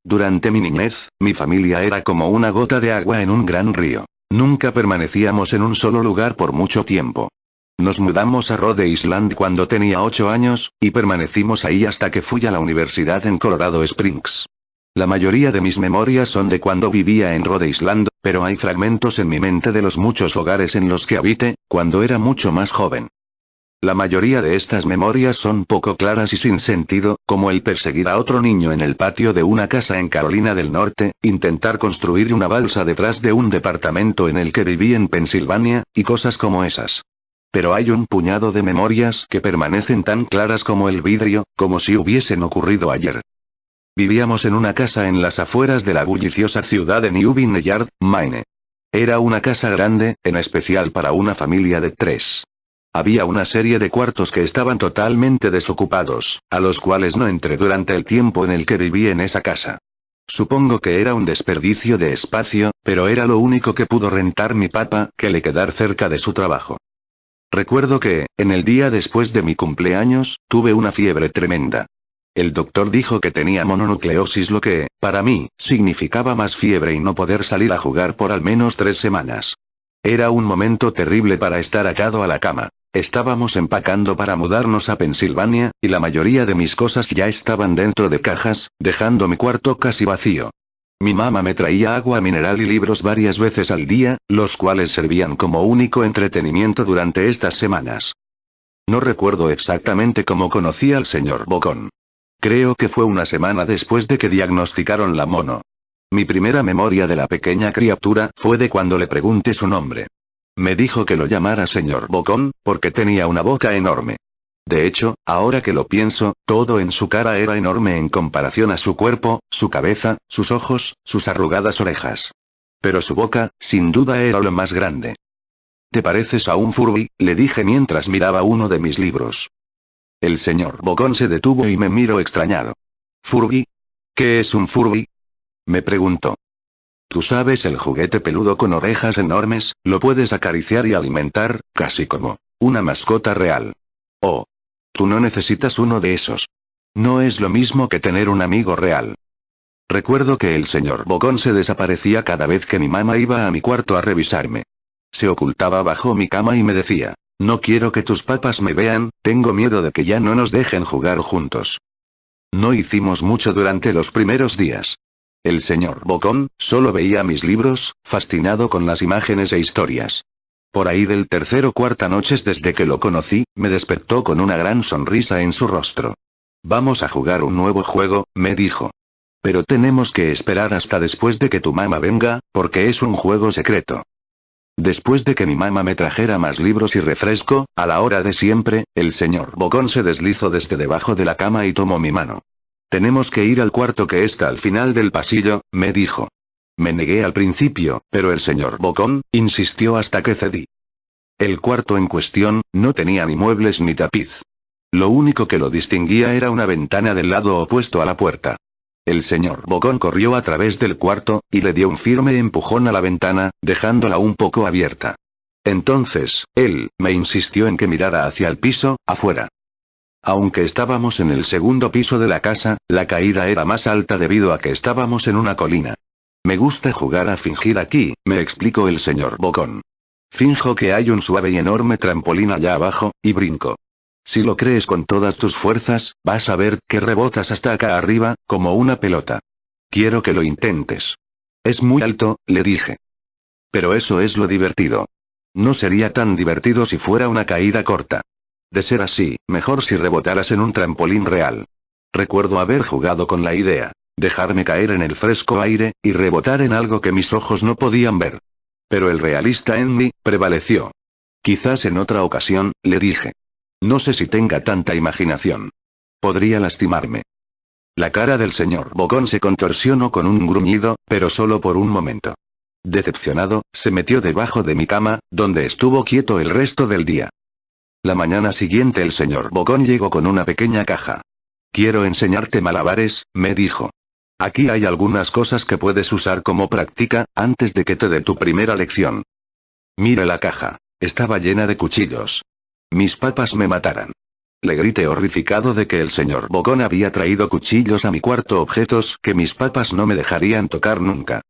Durante mi niñez, mi familia era como una gota de agua en un gran río. Nunca permanecíamos en un solo lugar por mucho tiempo. Nos mudamos a Rhode Island cuando tenía 8 años, y permanecimos ahí hasta que fui a la universidad en Colorado Springs. La mayoría de mis memorias son de cuando vivía en Rhode Island, pero hay fragmentos en mi mente de los muchos hogares en los que habité, cuando era mucho más joven. La mayoría de estas memorias son poco claras y sin sentido, como el perseguir a otro niño en el patio de una casa en Carolina del Norte, intentar construir una balsa detrás de un departamento en el que viví en Pensilvania, y cosas como esas. Pero hay un puñado de memorias que permanecen tan claras como el vidrio, como si hubiesen ocurrido ayer. Vivíamos en una casa en las afueras de la bulliciosa ciudad de New Vineyard, Maine. Era una casa grande, en especial para una familia de 3. Había una serie de cuartos que estaban totalmente desocupados, a los cuales no entré durante el tiempo en el que viví en esa casa. Supongo que era un desperdicio de espacio, pero era lo único que pudo rentar mi papá, que le quedar cerca de su trabajo. Recuerdo que, en el día después de mi cumpleaños, tuve una fiebre tremenda. El doctor dijo que tenía mononucleosis, lo que, para mí, significaba más fiebre y no poder salir a jugar por al menos 3 semanas. Era un momento terrible para estar atado a la cama. Estábamos empacando para mudarnos a Pensilvania, y la mayoría de mis cosas ya estaban dentro de cajas, dejando mi cuarto casi vacío. Mi mamá me traía agua mineral y libros varias veces al día, los cuales servían como único entretenimiento durante estas semanas. No recuerdo exactamente cómo conocí al señor Bocón. Creo que fue una semana después de que diagnosticaron la mono. Mi primera memoria de la pequeña criatura fue de cuando le pregunté su nombre. Me dijo que lo llamara señor Bocón, porque tenía una boca enorme. De hecho, ahora que lo pienso, todo en su cara era enorme en comparación a su cuerpo, su cabeza, sus ojos, sus arrugadas orejas. Pero su boca, sin duda, era lo más grande. ¿Te pareces a un Furby?, le dije mientras miraba uno de mis libros. El señor Bocón se detuvo y me miró extrañado. ¿Furby? ¿Qué es un Furby?, me preguntó. Tú sabes, el juguete peludo con orejas enormes, lo puedes acariciar y alimentar, casi como una mascota real. Oh. Tú no necesitas uno de esos. No es lo mismo que tener un amigo real. Recuerdo que el señor Bocón se desaparecía cada vez que mi mamá iba a mi cuarto a revisarme. Se ocultaba bajo mi cama y me decía, no quiero que tus papás me vean, tengo miedo de que ya no nos dejen jugar juntos. No hicimos mucho durante los primeros días. El señor Bocón solo veía mis libros, fascinado con las imágenes e historias. Por ahí del tercer o cuarta noches desde que lo conocí, me despertó con una gran sonrisa en su rostro. Vamos a jugar un nuevo juego, me dijo. Pero tenemos que esperar hasta después de que tu mamá venga, porque es un juego secreto. Después de que mi mamá me trajera más libros y refresco, a la hora de siempre, el señor Bocón se deslizó desde debajo de la cama y tomó mi mano. Tenemos que ir al cuarto que está al final del pasillo, me dijo. Me negué al principio, pero el señor Bocón insistió hasta que cedí. El cuarto en cuestión no tenía ni muebles ni tapiz. Lo único que lo distinguía era una ventana del lado opuesto a la puerta. El señor Bocón corrió a través del cuarto, y le dio un firme empujón a la ventana, dejándola un poco abierta. Entonces, él me insistió en que mirara hacia el piso, afuera. Aunque estábamos en el segundo piso de la casa, la caída era más alta debido a que estábamos en una colina. Me gusta jugar a fingir aquí, me explicó el señor Bocón. Finjo que hay un suave y enorme trampolín allá abajo, y brinco. Si lo crees con todas tus fuerzas, vas a ver que rebotas hasta acá arriba, como una pelota. Quiero que lo intentes. Es muy alto, le dije. Pero eso es lo divertido. No sería tan divertido si fuera una caída corta. De ser así, mejor si rebotaras en un trampolín real. Recuerdo haber jugado con la idea. Dejarme caer en el fresco aire, y rebotar en algo que mis ojos no podían ver. Pero el realista en mí, prevaleció. Quizás en otra ocasión, le dije. No sé si tenga tanta imaginación. Podría lastimarme. La cara del señor Bocón se contorsionó con un gruñido, pero solo por un momento. Decepcionado, se metió debajo de mi cama, donde estuvo quieto el resto del día. La mañana siguiente el señor Bocón llegó con una pequeña caja. Quiero enseñarte malabares, me dijo. Aquí hay algunas cosas que puedes usar como práctica, antes de que te dé tu primera lección. Mira la caja. Estaba llena de cuchillos. Mis papás me matarán. Le grité horrificado de que el señor Bogón había traído cuchillos a mi cuarto, objetos que mis papás no me dejarían tocar nunca.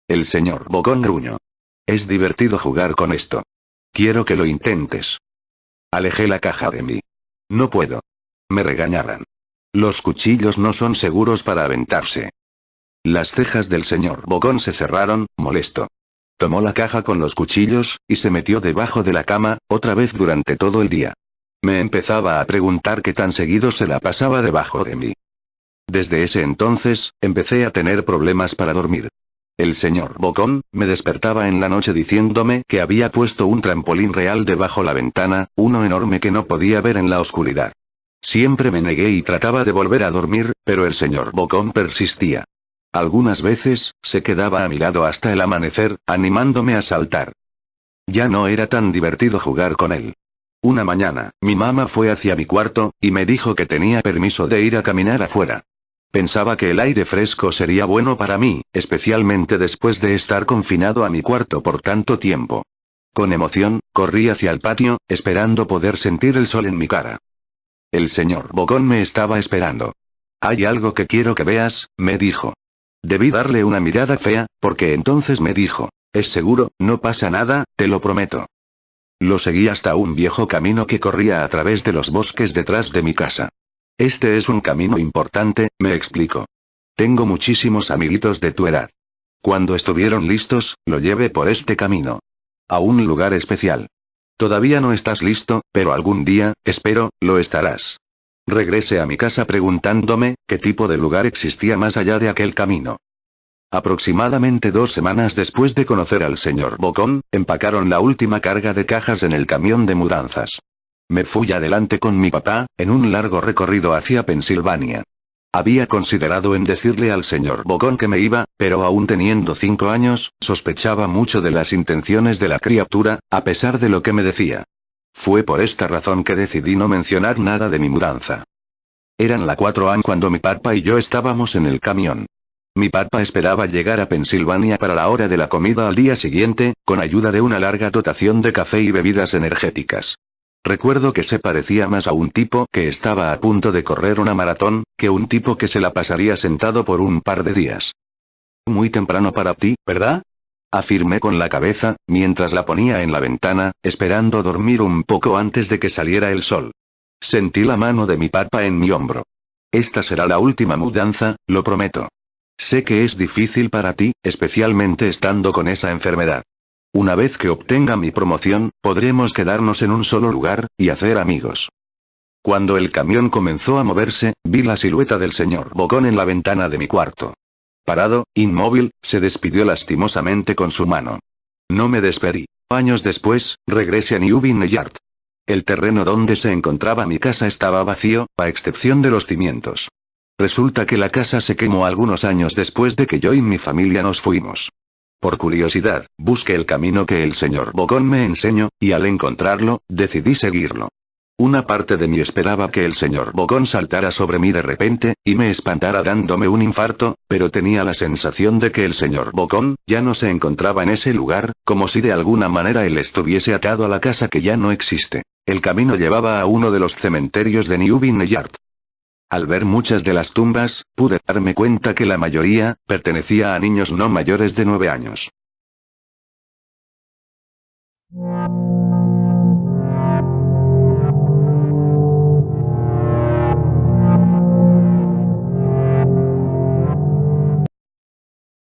El señor Bogón gruñó. Es divertido jugar con esto. Quiero que lo intentes. Alejé la caja de mí. No puedo. Me regañarán. Los cuchillos no son seguros para aventarse. Las cejas del señor Bogón se cerraron, molesto. Tomó la caja con los cuchillos, y se metió debajo de la cama, otra vez durante todo el día. Me empezaba a preguntar qué tan seguido se la pasaba debajo de mí. Desde ese entonces, empecé a tener problemas para dormir. El señor Bogón me despertaba en la noche diciéndome que había puesto un trampolín real debajo la ventana, uno enorme que no podía ver en la oscuridad. Siempre me negué y trataba de volver a dormir, pero el señor Bogón persistía. Algunas veces, se quedaba a mi lado hasta el amanecer, animándome a saltar. Ya no era tan divertido jugar con él. Una mañana, mi mamá fue hacia mi cuarto, y me dijo que tenía permiso de ir a caminar afuera. Pensaba que el aire fresco sería bueno para mí, especialmente después de estar confinado a mi cuarto por tanto tiempo. Con emoción, corrí hacia el patio, esperando poder sentir el sol en mi cara. El señor Bogón me estaba esperando. Hay algo que quiero que veas, me dijo. Debí darle una mirada fea, porque entonces me dijo, ¿es seguro? No pasa nada, te lo prometo. Lo seguí hasta un viejo camino que corría a través de los bosques detrás de mi casa. Este es un camino importante, me explicó. Tengo muchísimos amiguitos de tu edad. Cuando estuvieron listos, lo llevé por este camino. A un lugar especial. Todavía no estás listo, pero algún día, espero, lo estarás. Regresé a mi casa preguntándome, ¿qué tipo de lugar existía más allá de aquel camino? Aproximadamente 2 semanas después de conocer al señor Bogón, empacaron la última carga de cajas en el camión de mudanzas. Me fui adelante con mi papá, en un largo recorrido hacia Pensilvania. Había considerado en decirle al señor Bogón que me iba, pero aún teniendo 5 años, sospechaba mucho de las intenciones de la criatura, a pesar de lo que me decía. Fue por esta razón que decidí no mencionar nada de mi mudanza. Eran las 4 am cuando mi papá y yo estábamos en el camión. Mi papá esperaba llegar a Pensilvania para la hora de la comida al día siguiente, con ayuda de una larga dotación de café y bebidas energéticas. Recuerdo que se parecía más a un tipo que estaba a punto de correr una maratón, que un tipo que se la pasaría sentado por un par de días. Muy temprano para ti, ¿verdad? Afirmé con la cabeza, mientras la ponía en la ventana, esperando dormir un poco antes de que saliera el sol. Sentí la mano de mi papá en mi hombro. Esta será la última mudanza, lo prometo. Sé que es difícil para ti, especialmente estando con esa enfermedad. Una vez que obtenga mi promoción, podremos quedarnos en un solo lugar, y hacer amigos. Cuando el camión comenzó a moverse, vi la silueta del señor Bogón en la ventana de mi cuarto. Parado, inmóvil, se despidió lastimosamente con su mano. No me despedí. Años después, regresé a Newbin Yard. El terreno donde se encontraba mi casa estaba vacío, a excepción de los cimientos. Resulta que la casa se quemó algunos años después de que yo y mi familia nos fuimos. Por curiosidad, busqué el camino que el señor Bogón me enseñó, y al encontrarlo, decidí seguirlo. Una parte de mí esperaba que el señor Bogón saltara sobre mí de repente, y me espantara dándome un infarto, pero tenía la sensación de que el señor Bogón ya no se encontraba en ese lugar, como si de alguna manera él estuviese atado a la casa que ya no existe. El camino llevaba a uno de los cementerios de Newbin Yard. Al ver muchas de las tumbas, pude darme cuenta que la mayoría pertenecía a niños no mayores de 9 años.